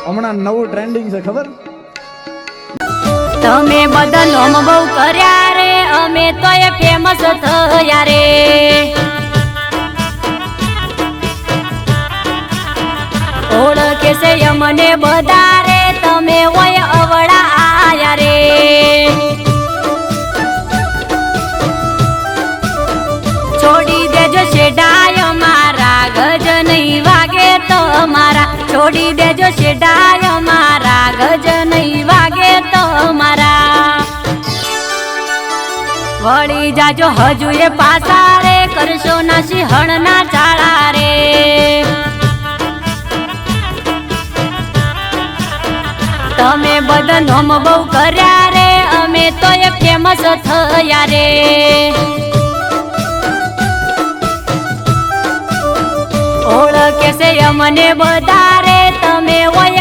હમણાં નવું ટ્રેન્ડિંગ છે ખબર? તમે બધા નોમ બહુ કર્યા રે, અમે તો એ ફેમસ થયા રે. ઓળખે છે અમને બધા રે, તમે ઓય અવળા આયા રે. છોડી દેજો શેડાય મારા, ગજ નહીં વાગે તમારા. છોડી દેજો શેડાય મારા, ગજ નહીં વાગે તમારા. વળી જાજો હજુ એ પાસા રે, કરશો ના સિંહણ ના ચાળા રે. તમે બધા નોમ બહુ કર્યા રે, અમે તો એ ફેમસ થયા રે. ઓળખે છે અમને બધા રે, તમે ઓય